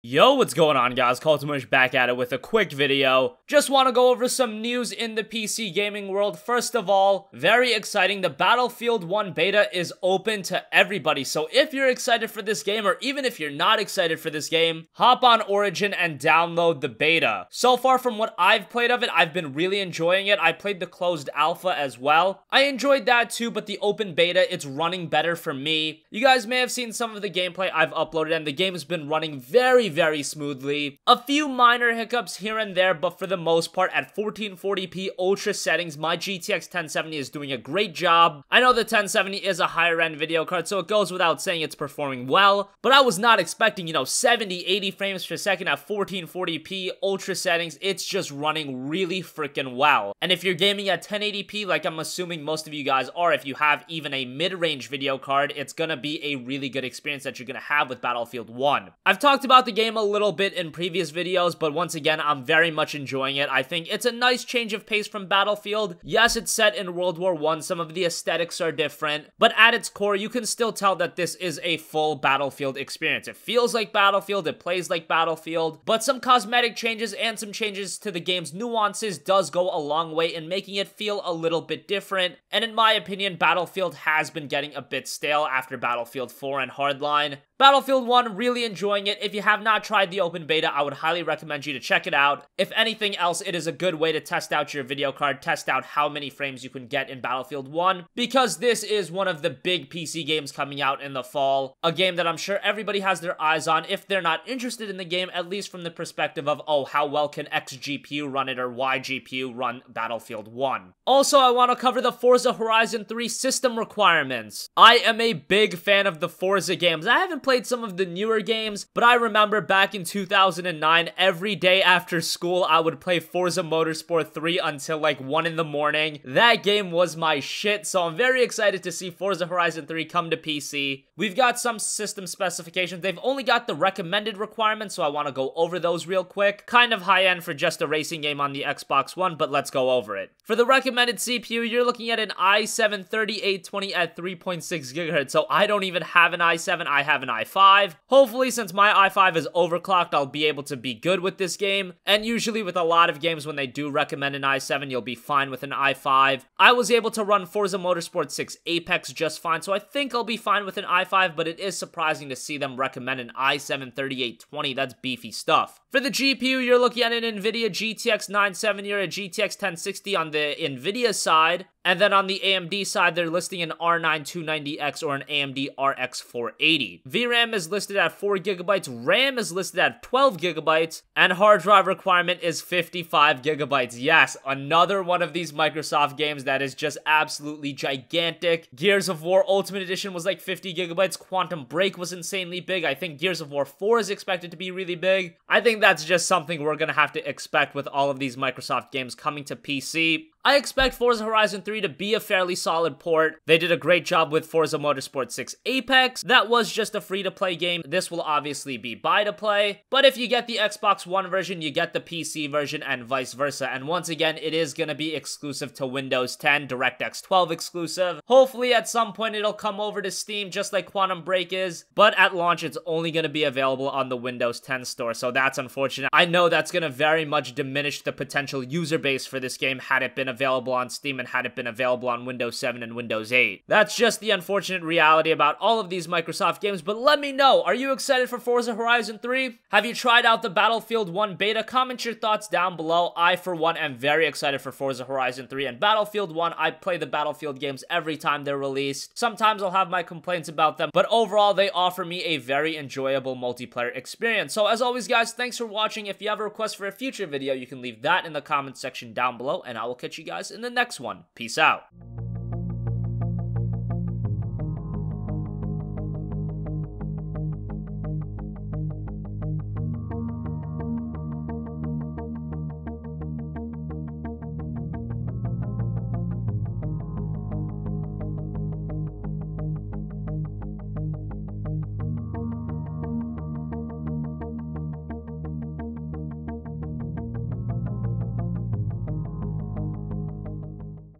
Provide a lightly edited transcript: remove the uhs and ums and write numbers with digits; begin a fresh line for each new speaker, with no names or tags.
Yo, what's going on, guys? CultofMush back at it with a quick video. Just want to go over some news in the PC gaming world. First of all, very exciting, the Battlefield 1 beta is open to everybody. So if you're excited for this game, or even if you're not excited for this game, hop on Origin and download the beta. So far from what I've played of it, I've been really enjoying it. I played the closed alpha as well. I enjoyed that too, but the open beta, it's running better for me. You guys may have seen some of the gameplay I've uploaded, and the game has been running very smoothly. A few minor hiccups here and there, but for the most part, at 1440p ultra settings, my GTX 1070 is doing a great job. I know the 1070 is a higher end video card, so it goes without saying it's performing well, but I was not expecting, 70, 80 frames per second at 1440p ultra settings. It's just running really freaking well. And if you're gaming at 1080p, like I'm assuming most of you guys are, if you have even a mid-range video card, it's gonna be a really good experience that you're gonna have with Battlefield 1. I've talked about the game a little bit in previous videos, but once again, I'm very much enjoying it. I think it's a nice change of pace from Battlefield. Yes, it's set in World War I, some of the aesthetics are different, but at its core, you can still tell that this is a full Battlefield experience. It feels like Battlefield, it plays like Battlefield, but some cosmetic changes and some changes to the game's nuances does go a long way in making it feel a little bit different, and in my opinion, Battlefield has been getting a bit stale after Battlefield 4 and Hardline. Battlefield 1, really enjoying it. If you have not tried the open beta, I would highly recommend you to check it out. If anything else, it is a good way to test out your video card, test out how many frames you can get in Battlefield 1, because this is one of the big PC games coming out in the fall. A game that I'm sure everybody has their eyes on if they're not interested in the game, at least from the perspective of, oh, how well can X GPU run it or Y GPU run Battlefield 1. Also, I want to cover the Forza Horizon 3 system requirements. I am a big fan of the Forza games. I haven't played some of the newer games, but I remember back in 2009, every day after school, I would play Forza Motorsport 3 until like 1 in the morning. That game was my shit, so I'm very excited to see Forza Horizon 3 come to PC. We've got some system specifications. They've only got the recommended requirements, so I want to go over those real quick. Kind of high end for just a racing game on the Xbox One, but let's go over it. For the recommended CPU, you're looking at an i7-3820 at 3.6 GHz, so I don't even have an i7, I have an i5. Hopefully, since my i5 is overclocked, I'll be able to be good with this game, and usually with a lot of games, when they do recommend an i7, you'll be fine with an i5. I was able to run Forza Motorsport 6 Apex just fine, so I think I'll be fine with an i5, but it is surprising to see them recommend an i7-3820. That's beefy stuff. For the GPU, you're looking at an NVIDIA GTX 970 or a GTX 1060 on the NVIDIA side. And then on the AMD side, they're listing an R9 290X or an AMD RX 480. VRAM is listed at 4GB, RAM is listed at 12GB, and hard drive requirement is 55GB. Yes, another one of these Microsoft games that is just absolutely gigantic. Gears of War Ultimate Edition was like 50GB, Quantum Break was insanely big. I think Gears of War 4 is expected to be really big. I think that's just something we're gonna have to expect with all of these Microsoft games coming to PC. I expect Forza Horizon 3 to be a fairly solid port. They did a great job with Forza Motorsport 6 Apex. That was just a free-to-play game. This will obviously be buy-to-play. But if you get the Xbox One version, you get the PC version and vice versa. And once again, it is going to be exclusive to Windows 10, DirectX 12 exclusive. Hopefully, at some point, it'll come over to Steam just like Quantum Break is. But at launch, it's only going to be available on the Windows 10 store. So that's unfortunate. I know that's going to very much diminish the potential user base for this game had it been available on Steam and had it been available on Windows 7 and Windows 8. That's just the unfortunate reality about all of these Microsoft games, but let me know, are you excited for Forza Horizon 3? Have you tried out the Battlefield 1 beta? Comment your thoughts down below. I, for one, am very excited for Forza Horizon 3 and Battlefield 1. I play the Battlefield games every time they're released. Sometimes I'll have my complaints about them, but overall, they offer me a very enjoyable multiplayer experience. So as always, guys, thanks for watching. If you have a request for a future video, you can leave that in the comment section down below, and I will catch you guys in the next one. Peace out.